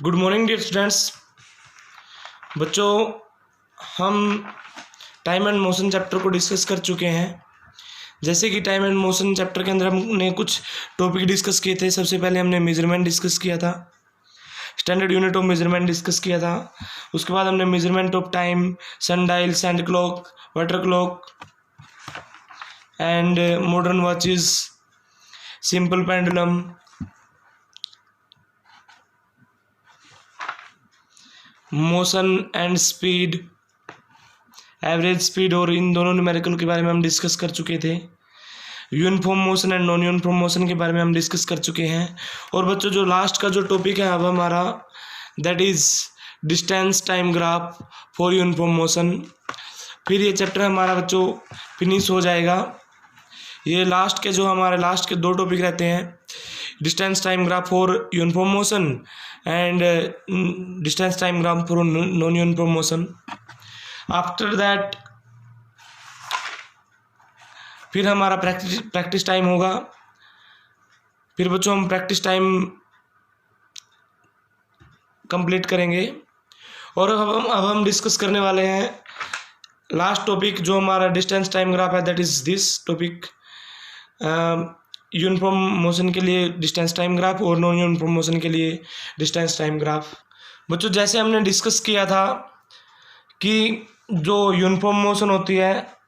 Good morning dear students. बच्चों, हम time and motion chapter को डिस्कस कर चुके हैं। जैसे कि टाइम एंड मोशन चैप्टर के अंदर हमने कुछ टॉपिक डिस्कस किए थे। सबसे पहले हमने मेजरमेंट डिस्कस किया था, standard unit of measurement discuss किया था। उसके बाद हमने measurement of time, sundial, sand clock, water clock and modern watches, simple pendulum, motion and speed, average speed और इन दोनों न्यूमेरिकल के बारे में हम डिस्कस कर चुके थे। Uniform motion and non uniform motion के बारे में हम डिस्कस कर चुके हैं। और बच्चों, जो लास्ट का जो टॉपिक है अब हमारा, that is distance time graph for uniform motion. फिर ये चैप्टर हमारा बच्चों फिनिश हो जाएगा। ये लास्ट के दो टॉपिक रहते हैं, distance time graph for uniform motion and distance time graph for non uniform motion. After that फिर हमारा प्रैक्टिस टाइम होगा। फिर बच्चों हम प्रैक्टिस टाइम कंप्लीट करेंगे। और अब हम डिस्कस करने वाले हैं लास्ट टॉपिक, जो हमारा डिस्टेंस टाइम ग्राफ है, that is this topic. Uniform motion के लिए डिस्टेंस टाइम ग्राफ और नॉन यूनिफॉर्म मोशन के लिए डिस्टेंस टाइम ग्राफ। बच्चों, जैसे हमने डिस्कस किया था कि जो यूनिफॉर्म मोशन होती है,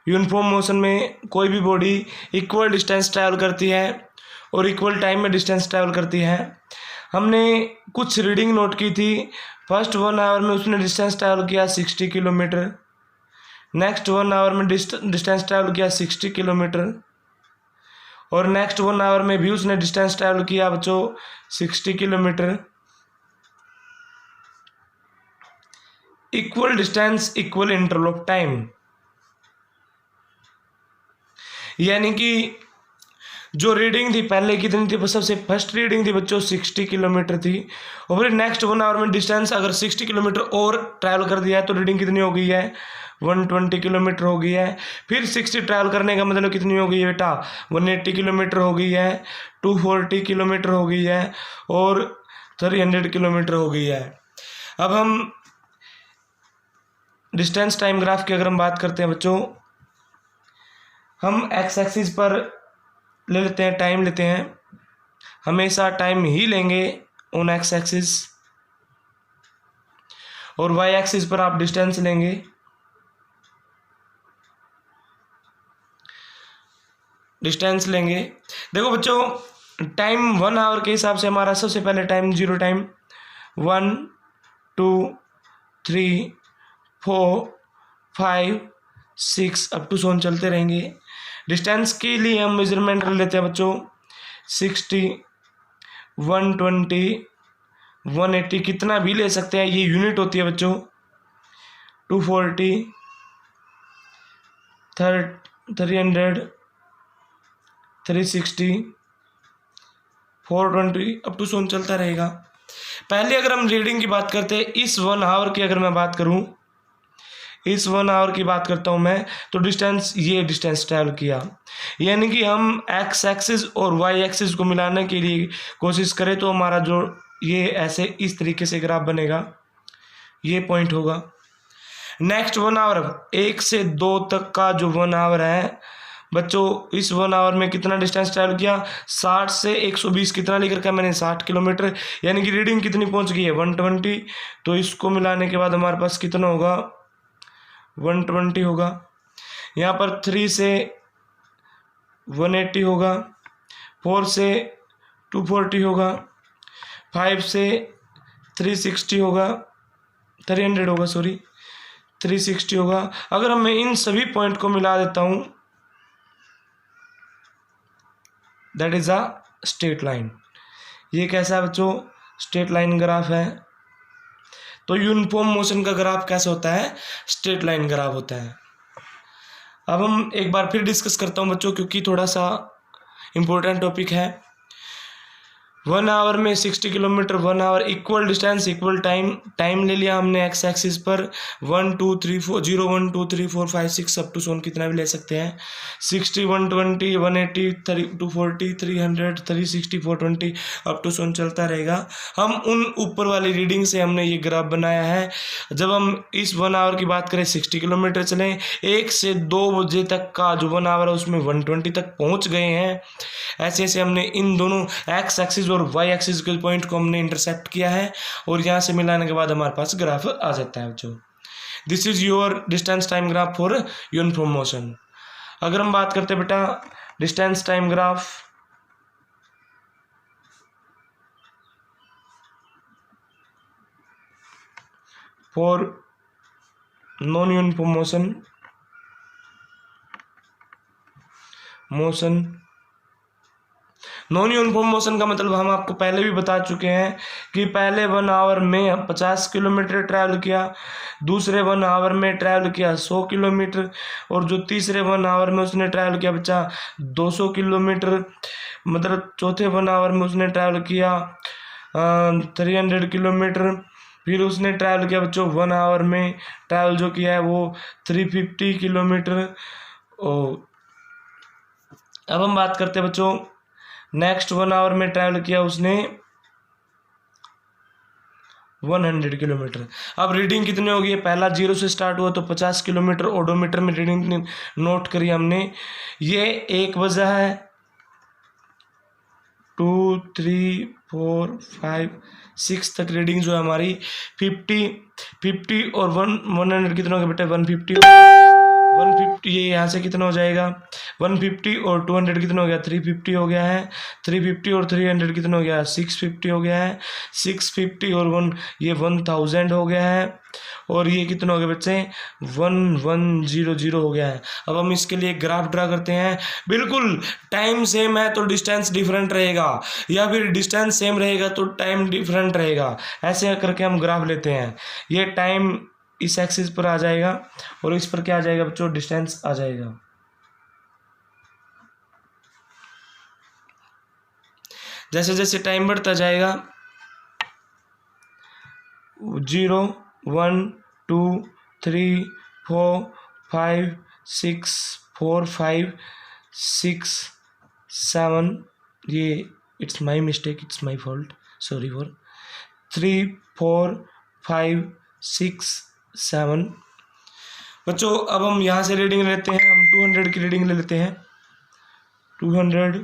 यूनिफॉर्म मोशन में कोई भी बॉडी इक्वल डिस्टेंस ट्रैवल करती है और इक्वल टाइम में डिस्टेंस ट्रैवल करती है। हमने कुछ रीडिंग नोट की थी। फर्स्ट 1 आवर में उसने डिस्टेंस ट्रैवल किया 60 किलोमीटर, नेक्स्ट 1 आवर में डिस्टेंस ट्रैवल किया 60 किलोमीटर, और नेक्स्ट 1 आवर में भी उसने डिस्टेंस ट्रैवल किया बच्चों 60 kilometre. Equal distance equal interval of time, यानी कि जो रीडिंग थी पहले कितनी थी, सबसे फर्स्ट रीडिंग थी बच्चों 60 किलोमीटर थी। और फिर नेक्स्ट 1 आवर में डिस्टेंस अगर 60 किलोमीटर और ट्रैवल कर दिया है तो रीडिंग कितनी हो गई है, 120 किलोमीटर हो गई है। फिर 60 ट्रैवल करने का मतलब कितनी हो गई है बेटा, 180 किलोमीटर हो गई है, 240 किलोमीटर हो गई है और 300 किलोमीटर हो गई है। अब हम डिस्टेंस टाइम ग्राफ की अगर हम बात करते हैं बच्चों, हम एक्स एक्सिस पर ले लेते हैं, टाइम लेते हैं, हमेशा टाइम ही लेंगे ऑन एक्स एक्सिस, और वाई एक्सिस पर आप डिस्टेंस लेंगे। देखो बच्चों, टाइम 1 आवर के हिसाब से हमारा सबसे पहले time zero time 1 2 3 4 5 6 up to 7 चलते रहेंगे। डिस्टेंस के लिए हम मेजरमेंट कर लेते हैं बच्चों 60 120 180, कितना भी ले सकते हैं, ये यूनिट होती है बच्चों। 240 300 360 420 अप टू 7 चलता रहेगा। पहले अगर हम रीडिंग की बात करते हैं, इस 1 आवर की अगर मैं बात करूं, इस 1 आवर की बात करता हूं मैं, तो ये डिस्टेंस ट्रैवल किया, यानी कि हम एक्स एक्सिस और वाई एक्सिस को मिलाने के लिए कोशिश करें तो हमारा जो ये ऐसे इस तरीके से ग्राफ बनेगा, ये पॉइंट होगा। नेक्स्ट 1 आवर, 1 से 2 तक का जो 1 आवर है बच्चों, इस 1 आवर में कितना डिस्टेंस ट्रैवल किया, 60 से 120, कितना लेकर के मैंने 60 किलोमीटर, यानी कि रीडिंग कितनी पहुंच गई है 120। तो इसको मिलाने के बाद हमारे पास कितना होगा, 120 होगा। यहाँ पर 3 से 180 होगा, 4 से 240 होगा, 5 से 360 होगा, 300 होगा, 360 होगा। अगर मैं इन सभी पॉइंट को मिला देता हूँ, that is a straight line. ये कैसा है बच्चों, स्ट्रेट लाइन ग्राफ है। तो यूनिफॉर्म मोशन का ग्राफ कैसा होता है, स्ट्रेट लाइन ग्राफ होता है। अब हम एक बार फिर डिस्कस करता हूँ बच्चों, क्योंकि थोड़ा सा इम्पोर्टेंट टॉपिक है। 1 आवर में 60 kilometre, 1 hour equal distance equal time ले लिया हमने एक्स एक्सिस पर 1 2 3 4 0 1 2 3 4 5 6 अप टू सोन कितना भी ले सकते हैं 60 120 180 240 300 360 420 अप टू सोन चलता रहेगा। हम उन ऊपर वाली रीडिंग से हमने ये ग्राफ बनाया है। जब हम इस 1 आवर की बात करें 60 किलोमीटर चलें, 1 से 2 बजे तक का जो 1 आवर है उसमें 120 तक पहुँच गए हैं। ऐसे ऐसे हमने इन दोनों एक्स एक्सिस और वाई एक्सिस के पॉइंट को हमने इंटरसेप्ट किया है और यहाँ से मिलाने के बाद हमारे पास ग्राफ आ जाता है बच्चों। This is your distance time graph for uniform motion. अगर हम बात करते हैं बेटा distance time graph for non uniform motion non uniform motion का मतलब हम आपको पहले भी बता चुके हैं कि पहले 1 आवर में 50 किलोमीटर ट्रैवल किया, दूसरे 1 आवर में ट्रैवल किया 100 किलोमीटर और जो तीसरे 1 आवर में उसने ट्रैवल किया बच्चा 200 किलोमीटर। मतलब चौथे 1 आवर में उसने ट्रैवल किया 300 किलोमीटर। फिर उसने ट्रैवल किया बच्चों 1 आवर में ट्रैवल जो किया है वो 350 किलोमीटर। और अब हम बात करते हैं बच्चों नेक्स्ट 1 आवर में ट्रैवल किया उसने 100 किलोमीटर। अब रीडिंग कितनी होगी, पहला 0 से स्टार्ट हुआ तो 50 किलोमीटर ओडोमीटर में रीडिंग नोट करी हमने। ये 1 बजा है 2 3 4 5 6 तक रीडिंग जो है हमारी 50 और 100 कितना होगा बेटा 150 ये यहाँ से कितना हो जाएगा 150 और 200 कितना हो गया 350 हो गया है। 350 और 300 कितना हो गया 650 हो गया है। 650 और 1 ये 1000 हो गया है और ये कितना हो गया बच्चे 1100 हो गया है। अब हम इसके लिए ग्राफ ड्रा करते हैं। बिल्कुल टाइम सेम है तो डिस्टेंस डिफरेंट रहेगा या फिर डिस्टेंस सेम रहेगा तो टाइम डिफरेंट रहेगा। ऐसे करके हम ग्राफ लेते हैं। ये टाइम इस एक्सिस पर आ जाएगा और इस पर क्या आ जाएगा बच्चों डिस्टेंस आ जाएगा। जैसे जैसे टाइम बढ़ता जाएगा 0 1 2 3 4 5 6 4 5 6 7 ये it's my mistake it's my fault sorry for 3 4 5 6 7 बच्चों। अब हम यहाँ से रीडिंग लेते हैं, हम 200 की रीडिंग ले लेते हैं। 200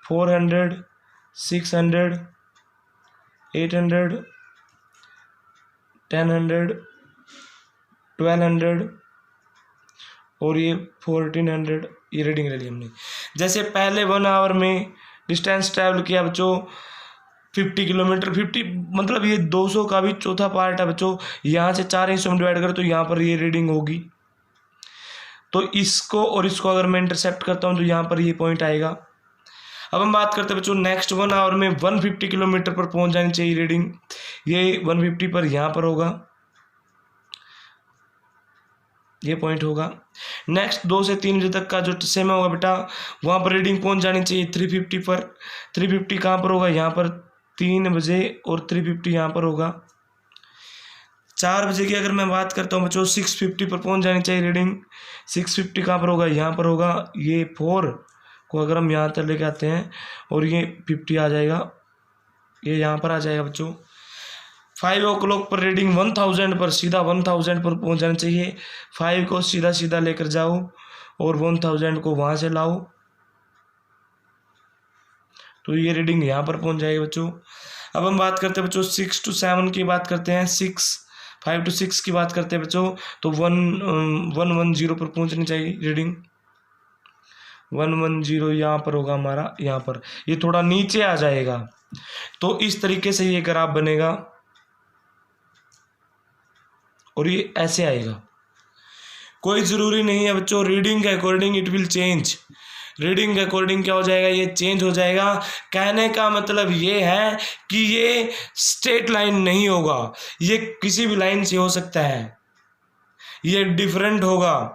400 600 800 1000 1200 और ये 1400 ये रीडिंग ले ली हमने। जैसे पहले 1 आवर में डिस्टेंस ट्रैवल किया बच्चों 50 किलोमीटर 50 मतलब ये 200 का भी चौथा पार्ट है बच्चों। यहाँ से 4 हिस्सों में डिवाइड करें तो यहाँ पर ये रीडिंग होगी। तो इसको और इसको अगर मैं इंटरसेप्ट करता हूँ तो यहाँ पर ये पॉइंट आएगा। अब हम बात करते हैं बच्चों नेक्स्ट 1 आवर में 150 किलोमीटर पर पहुँच जानी चाहिए रीडिंग। ये 150 पर यहाँ पर होगा, ये पॉइंट होगा। नेक्स्ट 2 से 3 बजे तक का जो समय होगा बेटा वहाँ पर रीडिंग पहुँच जानी चाहिए 350 पर। 350 कहाँ पर होगा यहाँ पर 3 बजे और 350 यहाँ पर होगा। 4 बजे की अगर मैं बात करता हूँ बच्चों 650 पर पहुँच जानी चाहिए रीडिंग। 650 कहाँ पर होगा यहाँ पर होगा। ये 4 को अगर हम यहाँ तक लेके आते हैं और ये 50 आ जाएगा, ये यहाँ पर आ जाएगा बच्चों। 5 o'clock पर रीडिंग 1000 पर सीधा 1000 पर पहुँच जाना चाहिए। 5 को सीधा सीधा लेकर जाओ और 1000 को वहाँ से लाओ तो ये रीडिंग यहाँ पर पहुँच जाएगी बच्चों। अब हम बात करते हैं बच्चों 6 to 7 की बात करते हैं। 5 to 6 की बात करते हैं बच्चों तो 110 पर पहुँचनी चाहिए रीडिंग। 110 यहाँ पर होगा हमारा, यहाँ पर ये थोड़ा नीचे आ जाएगा। तो इस तरीके से ये ग्राफ बनेगा और ये ऐसे आएगा। कोई ज़रूरी नहीं है बच्चों रीडिंग के according it will change. Reading के अकॉर्डिंग क्या हो जाएगा ये चेंज हो जाएगा। कहने का मतलब ये है कि ये स्ट्रेट लाइन नहीं होगा, ये किसी भी लाइन से हो सकता है, ये डिफरेंट होगा।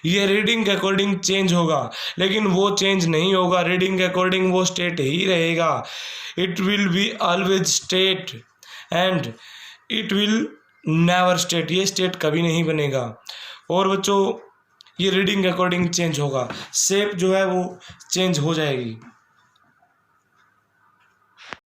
ये रीडिंग के अकॉर्डिंग चेंज होगा, लेकिन वो चेंज नहीं होगा, रीडिंग के अकॉर्डिंग वो स्टेट ही रहेगा। It will be always state and it will never state, ये स्टेट कभी नहीं बनेगा। और बच्चों ये रीडिंग के अकॉर्डिंग चेंज होगा, शेप जो है वो चेंज हो जाएगी।